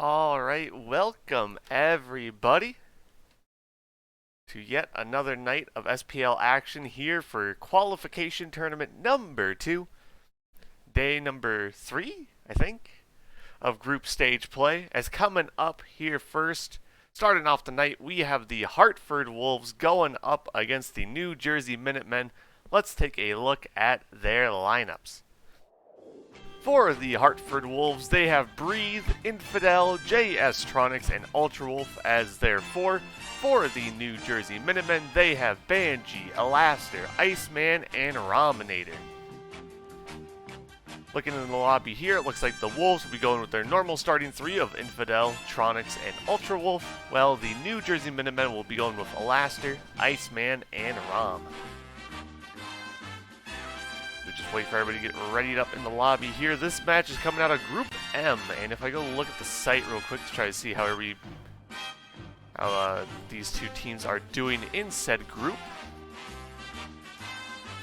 Alright, welcome everybody to yet another night of SPL action here for Qualification Tournament number 2, day number 3, I think, of group stage play. As coming up here first, starting off the night, we have the Hartford Wolves going up against the New Jersey Minutemen. Let's take a look at their lineups. For the Hartford Wolves, they have Breathe, Infidel, JS-Tronics, and Ultrawolf as their 4. For the New Jersey Minutemen, they have Banshee, Elaster, Iceman, and Rominator. Looking in the lobby here, it looks like the Wolves will be going with their normal starting 3 of Infidel, Tronics, and Ultrawolf, while the New Jersey Minutemen will be going with Elaster, Iceman, and Rom. We just wait for everybody to get readied up in the lobby here. This match is coming out of Group M, and if I go look at the site real quick to try to see how these two teams are doing in said group,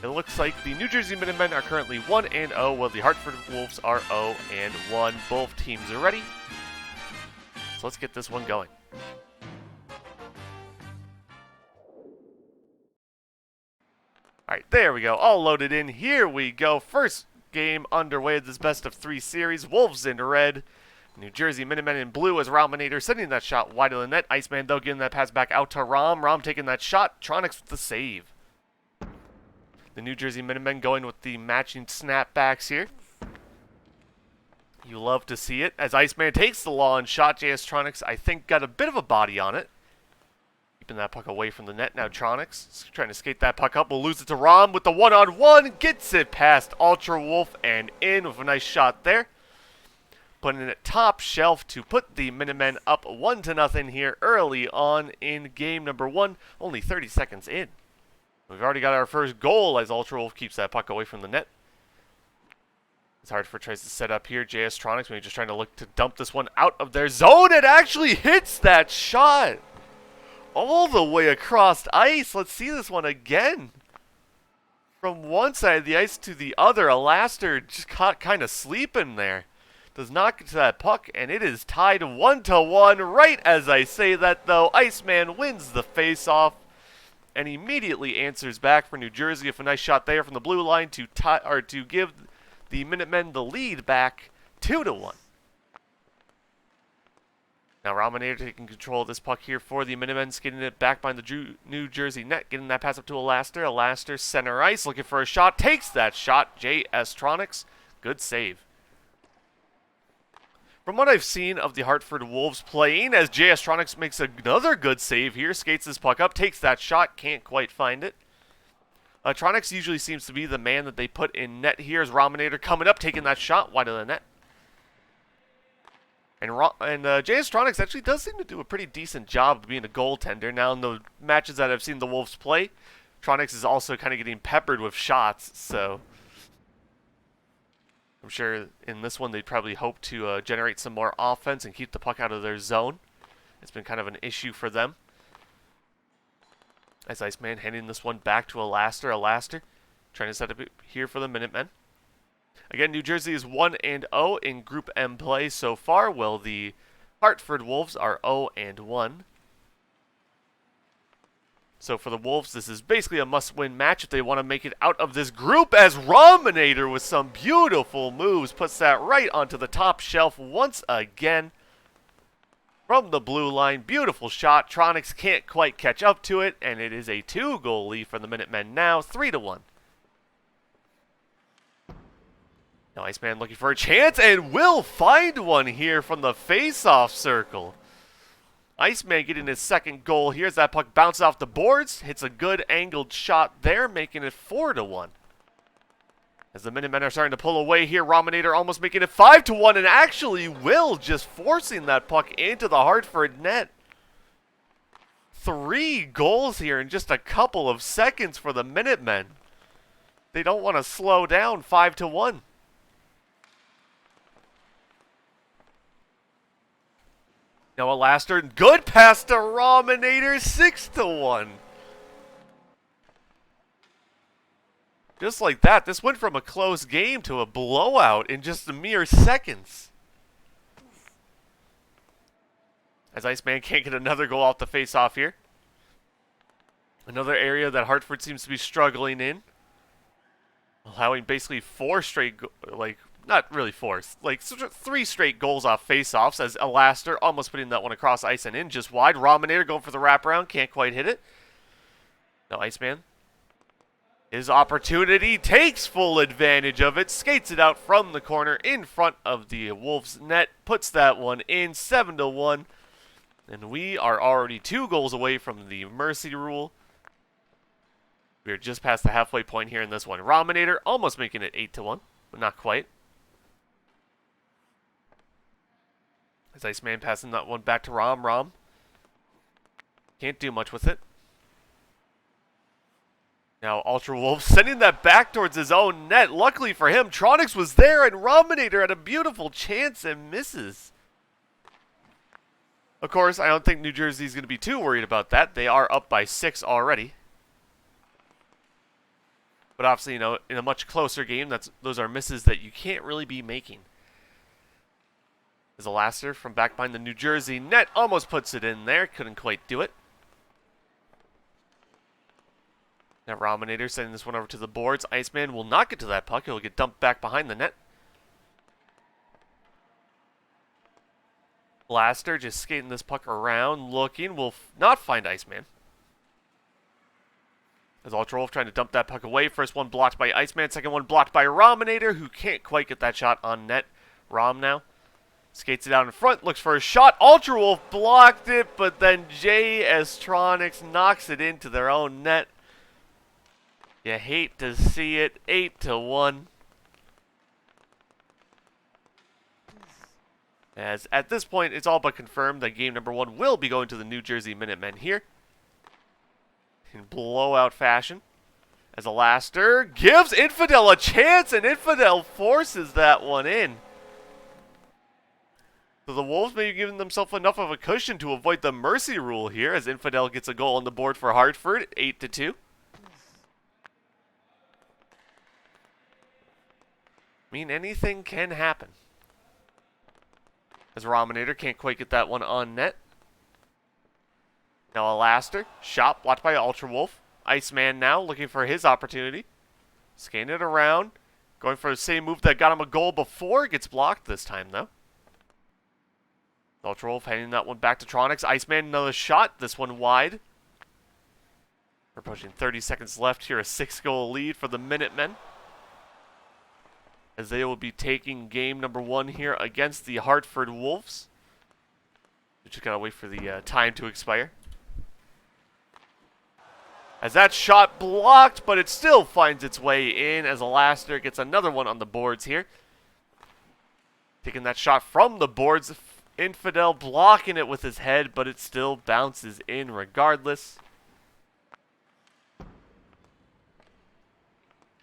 it looks like the New Jersey Minutemen are currently 1-0, while the Hartford Wolves are 0-1. Both teams are ready, so let's get this one going. Alright, there we go. All loaded in. Here we go. First game underway of this best of 3 series. Wolves in red. New Jersey Minutemen in blue as Rominator sending that shot wide of the net. Iceman, though, getting that pass back out to Rom. Rom taking that shot. Tronics with the save. The New Jersey Minutemen going with the matching snapbacks here. You love to see it. As Iceman takes the lawn shot, JS-Tronics, I think, got a bit of a body on it. Keeping that puck away from the net. Now Tronics trying to skate that puck up. We'll lose it to Rom with the one-on-one. Gets it past Ultrawolf and in with a nice shot there. Putting it top shelf to put the Minutemen up 1-0 here early on in game number 1. Only 30 seconds in. We've already got our first goal as Ultrawolf keeps that puck away from the net. It's Hartford tries to set up here. JS-Tronics maybe just trying to look to dump this one out of their zone. It actually hits that shot all the way across ice. Let's see this one again. From one side of the ice to the other, Elaster just caught kind of sleeping there. Does not get to that puck, and it is tied 1-1. Right as I say that, though, Iceman wins the face-off and immediately answers back for New Jersey with a nice shot there from the blue line to give the Minutemen the lead back 2-1. Now Rominator taking control of this puck here for the Minutemen, getting it back behind the New Jersey net, getting that pass up to Elaster. Elaster center ice, looking for a shot, takes that shot. JS-Tronics, good save. From what I've seen of the Hartford Wolves playing, as JS-Tronics makes another good save here, skates this puck up, takes that shot, can't quite find it. Tronics usually seems to be the man that they put in net here, as Rominator coming up, taking that shot wide of the net. And JS-Tronics actually does seem to do a pretty decent job of being a goaltender. Now, in the matches that I've seen the Wolves play, Tronics is also kind of getting peppered with shots, so I'm sure in this one they'd probably hope to generate some more offense and keep the puck out of their zone. It's been kind of an issue for them. As Iceman handing this one back to Elaster. Elaster trying to set up here for the Minutemen. Again, New Jersey is 1-0 in Group M play so far, while the Hartford Wolves are 0-1. So for the Wolves, this is basically a must-win match if they want to make it out of this group, as Rominator with some beautiful moves puts that right onto the top shelf once again. From the blue line, beautiful shot. Tronics can't quite catch up to it, and it is a 2-goal lead for the Minutemen now, 3-1. Now Iceman looking for a chance, and will find one here from the face-off circle. Iceman getting his second goal here as that puck bounces off the boards. Hits a good angled shot there, making it 4-1. As the Minutemen are starting to pull away here, Rominator almost making it 5-1, and actually Will just forcing that puck into the Hartford net. 3 goals here in just a couple of seconds for the Minutemen. They don't want to slow down. 5-1. Now Elaster, good pass to Rominator, 6-1. Just like that, this went from a close game to a blowout in just a mere seconds. As Iceman can't get another goal off the face-off here. Another area that Hartford seems to be struggling in. Allowing basically 4 straight, not really 4, like 3 straight goals off face-offs as Elaster almost putting that one across ice and in just wide. Rominator going for the wraparound, can't quite hit it. Now Iceman. His opportunity, takes full advantage of it, skates it out from the corner in front of the Wolves net, puts that one in 7-1. And we are already 2 goals away from the mercy rule. We are just past the halfway point here in this one. Rominator almost making it 8-1, but not quite. As Iceman passing that one back to Rom. Rom can't do much with it. Now Ultra Wolf sending that back towards his own net. Luckily for him, Tronics was there, and Rominator had a beautiful chance and misses. Of course, I don't think New Jersey's going to be too worried about that. They are up by 6 already. But obviously, you know, in a much closer game, those are misses that you can't really be making. As Elaster from back behind the New Jersey net almost puts it in there. Couldn't quite do it. Now Rominator sending this one over to the boards. Iceman will not get to that puck. It will get dumped back behind the net. Blaster just skating this puck around, looking. Will not find Iceman. As Ultra Wolf trying to dump that puck away. First one blocked by Iceman. Second one blocked by Rominator, who can't quite get that shot on net. Rom now skates it out in front. Looks for a shot. Ultra Wolf blocked it, but then JS Tronics knocks it into their own net. You hate to see it. 8-1. As at this point, it's all but confirmed that game number 1 will be going to the New Jersey Minutemen here. In blowout fashion. As Elaster gives Infidel a chance, and Infidel forces that one in. So the Wolves may be giving themselves enough of a cushion to avoid the mercy rule here, as Infidel gets a goal on the board for Hartford, 8-2. I mean, anything can happen. As Rominator can't quite get that one on net. Now Elaster, shot blocked by Ultra Wolf. Iceman now looking for his opportunity. Scanning it around. Going for the same move that got him a goal before. Gets blocked this time though. Ultra Wolf handing that one back to Tronics. Iceman another shot. This one wide. We're approaching 30 seconds left here. A 6-goal lead for the Minutemen. As they will be taking game number 1 here against the Hartford Wolves. We just gotta wait for the time to expire. As that shot blocked, but it still finds its way in as Elaster gets another one on the boards here. Taking that shot from the boards. Infidel blocking it with his head, but it still bounces in regardless.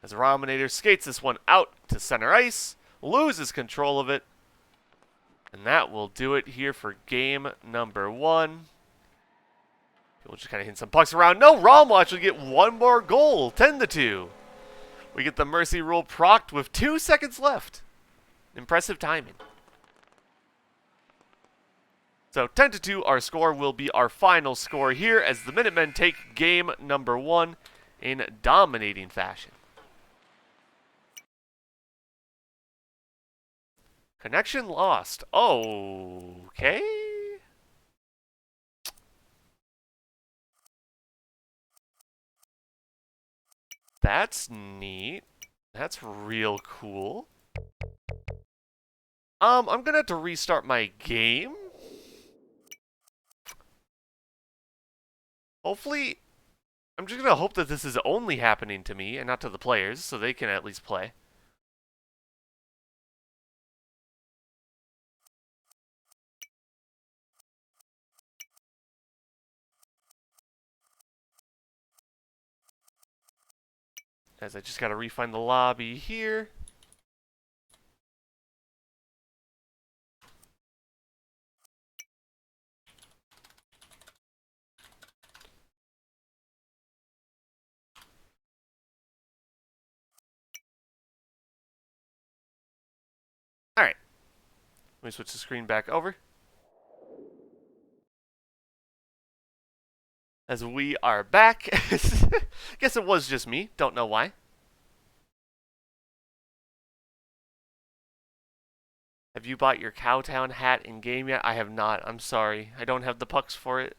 As Rominator skates this one out to center ice, loses control of it. And that will do it here for game number 1. We'll just kind of hit some pucks around. No, Rom will actually get one more goal, 10-2. We get the mercy rule procced with 2 seconds left. Impressive timing. So 10-2, our score will be our final score here as the Minutemen take game number 1 in dominating fashion. Connection lost. Okay. That's neat. That's real cool. I'm gonna have to restart my game. Hopefully, I'm just gonna hope that this is only happening to me and not to the players, so they can at least play. As I just gotta refine the lobby here. Alright. Let me switch the screen back over. As we are back. Guess it was just me. Don't know why. Have you bought your Cowtown hat in game yet? I have not. I'm sorry. I don't have the pucks for it.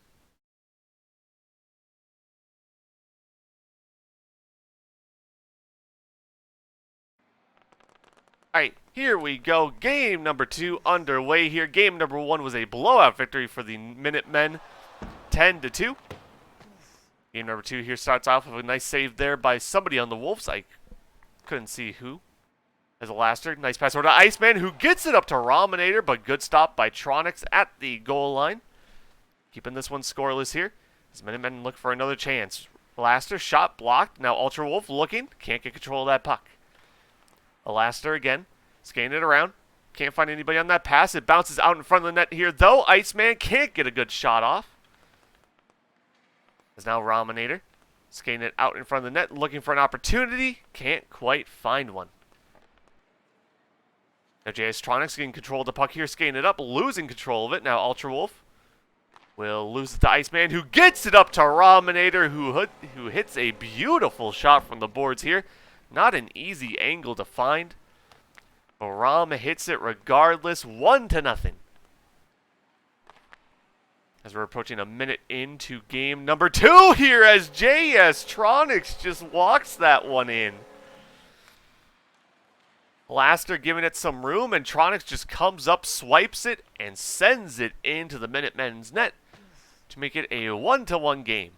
Alright, here we go. Game number 2 underway here. Game number 1 was a blowout victory for the Minutemen, 10-2. Game number 2 here starts off with a nice save there by somebody on the Wolves. I couldn't see who. As a laster, nice pass over to Iceman, who gets it up to Rominator, but good stop by Tronics at the goal line. Keeping this one scoreless here. As Minutemen look for another chance. Laster, shot blocked. Now Ultra Wolf looking. Can't get control of that puck. Alaster again. Scanning it around. Can't find anybody on that pass. It bounces out in front of the net here, though. Iceman can't get a good shot off. As now Rominator. Scanning it out in front of the net, looking for an opportunity. Can't quite find one. Now JS Tronics getting control of the puck here, skating it up, losing control of it. Now Ultra Wolf will lose it to Iceman, who gets it up to Rominator, who hits a beautiful shot from the boards here. Not an easy angle to find. But Rom hits it regardless, 1-0. As we're approaching a minute into game number 2 here, as JS Tronics just walks that one in. Laster giving it some room, and Tronics just comes up, swipes it, and sends it into the Minutemen's net to make it a 1-1 game.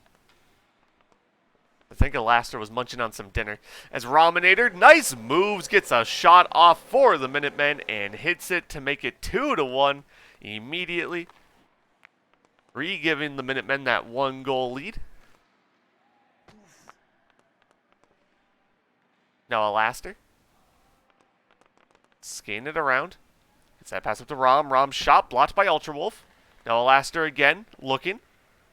I think Laster was munching on some dinner. As Rominator, nice moves, gets a shot off for the Minutemen and hits it to make it 2-1 immediately, re-giving the Minutemen that 1-goal lead. Now Laster. Scan it around. Gets that pass up to Rom. Rom's shot blocked by Ultra Wolf. Now Alaster again, looking.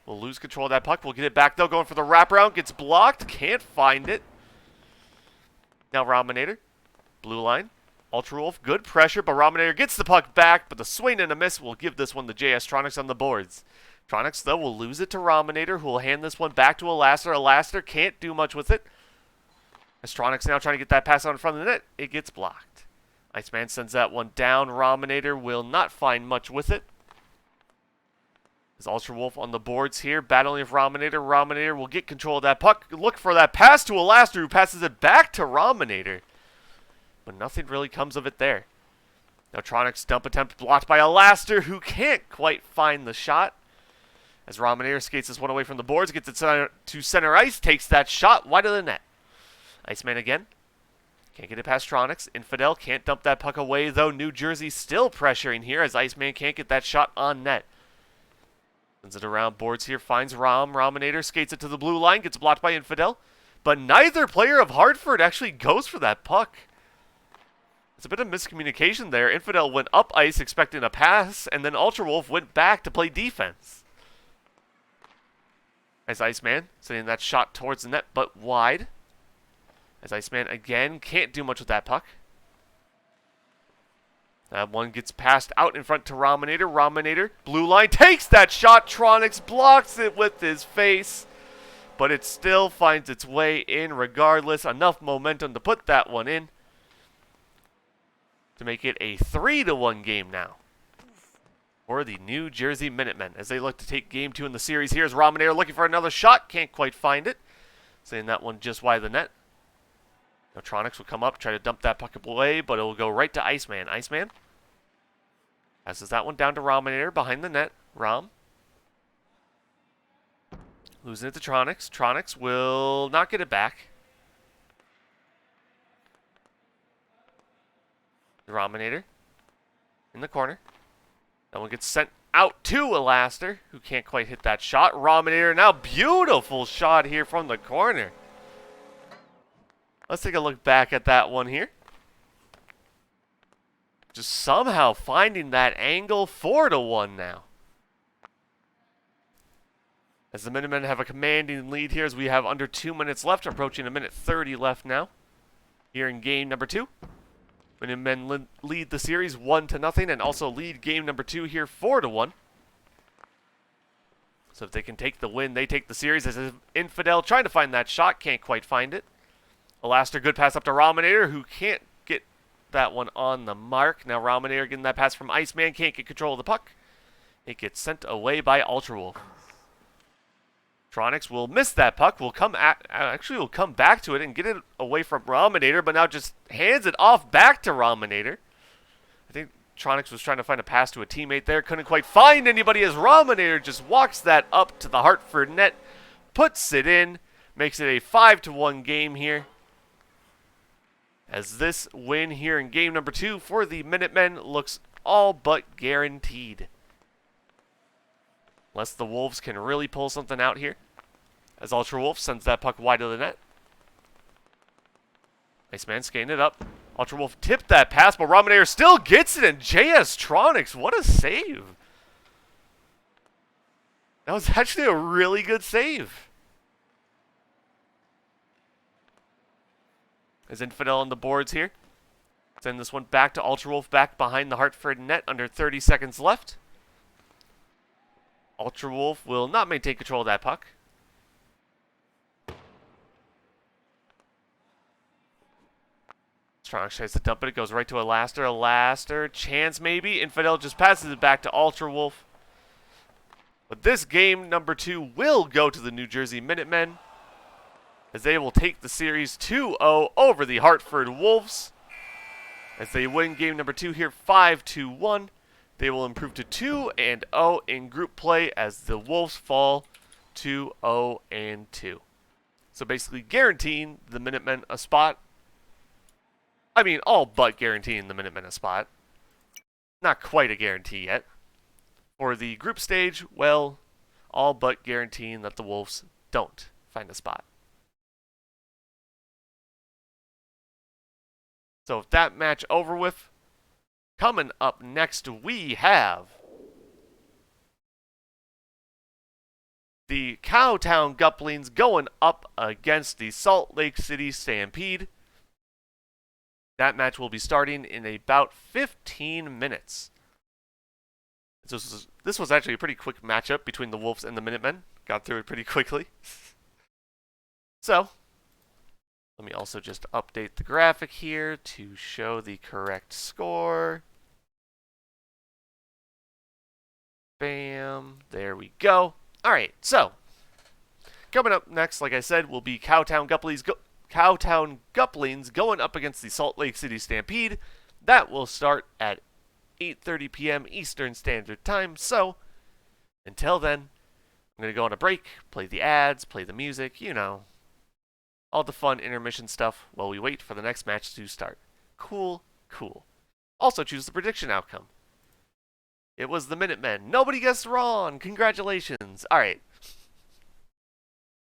We'll lose control of that puck. We'll get it back though, going for the wraparound. Gets blocked. Can't find it. Now Rominator. Blue line. Ultra Wolf. Good pressure, but Rominator gets the puck back, but the swing and a miss will give this one to JS Tronics on the boards. Tronics, though, will lose it to Rominator, who will hand this one back to Alaster. Alaster can't do much with it. As Tronics now trying to get that pass out in front of the net, it gets blocked. Iceman sends that one down. Rominator will not find much with it. As Ultra Wolf on the boards here, battling with Rominator. Rominator will get control of that puck. Look for that pass to Alaster, who passes it back to Rominator. But nothing really comes of it there. Now Tronics dump attempt blocked by Alaster, who can't quite find the shot. As Rominator skates this one away from the boards, gets it to center ice, takes that shot wide of the net. Iceman again. Can't get it past Tronics. Infidel can't dump that puck away, though. New Jersey still pressuring here as Iceman can't get that shot on net. Sends it around boards here, finds Rom. Rominator skates it to the blue line, gets blocked by Infidel. But neither player of Hartford actually goes for that puck. It's a bit of miscommunication there. Infidel went up ice expecting a pass, and then Ultra Wolf went back to play defense. As Iceman sending that shot towards the net, but wide. As Iceman again can't do much with that puck. That one gets passed out in front to Rominator. Rominator, blue line, takes that shot. Tronics blocks it with his face. But it still finds its way in regardless. Enough momentum to put that one in. To make it a 3-1 game now. For the New Jersey Minutemen. As they look to take game 2 in the series. Here's Rominator looking for another shot. Can't quite find it. Sending that one just wide of the net. Now Tronics will come up, try to dump that puck away, but it will go right to Iceman. Iceman passes that one down to Rominator behind the net. Rom. Losing it to Tronics. Tronics will not get it back. The Rominator in the corner. That one gets sent out to Alaster, who can't quite hit that shot. Rominator now, beautiful shot here from the corner. Let's take a look back at that one here. Just somehow finding that angle. 4-1 now. As the Minutemen have a commanding lead here as we have under 2 minutes left. Approaching a minute 30 left now. Here in game number 2. Minutemen lead the series 1-0 and also lead game number 2 here 4-1. So if they can take the win, they take the series. As Infidel trying to find that shot, can't quite find it. Alaster, good pass up to Raminator, who can't get that one on the mark. Now Raminator getting that pass from Iceman, can't get control of the puck. It gets sent away by Ultrawolf. Tronics will miss that puck. Will come back to it and get it away from Raminator, but now just hands it off back to Raminator. I think Tronics was trying to find a pass to a teammate there. Couldn't quite find anybody as Raminator just walks that up to the Hartford net, puts it in, makes it a 5-1 game here. As this win here in game number 2 for the Minutemen looks all but guaranteed. Unless the Wolves can really pull something out here. As Ultrawolf sends that puck wide of the net. Iceman skating it up. Ultrawolf tipped that pass, but Raminator still gets it, and JS Tronics, what a save. That was actually a really good save. As Infidel on the boards here. Send this one back to Ultrawolf, back behind the Hartford net, under 30 seconds left. Ultrawolf will not maintain control of that puck. Strong tries to dump it. It goes right to Alaster. Alaster, chance maybe. Infidel just passes it back to Ultrawolf. But this game number 2 will go to the New Jersey Minutemen, as they will take the series 2-0 over the Hartford Wolves. As they win game number 2 here 5-1. They will improve to 2-0 in group play as the Wolves fall to 0-2. So basically guaranteeing the Minutemen a spot. I mean, all but guaranteeing the Minutemen a spot. Not quite a guarantee yet. For the group stage, well, all but guaranteeing that the Wolves don't find a spot. So with that match over with, coming up next we have the Cowtown Guplings going up against the Salt Lake City Stampede. That match will be starting in about 15 minutes. This was actually a pretty quick matchup between the Wolves and the Minutemen. Got through it pretty quickly. So, let me also just update the graphic here to show the correct score. Bam. There we go. Alright, so, coming up next, like I said, will be Cowtown Guplings going up against the Salt Lake City Stampede. That will start at 8:30 p.m. Eastern Standard Time. So, until then, I'm going to go on a break, play the ads, play the music, you know, all the fun intermission stuff while we wait for the next match to start. Cool, cool. Also choose the prediction outcome. It was the Minutemen. Nobody guessed wrong. Congratulations. All right.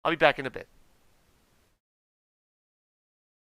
I'll be back in a bit.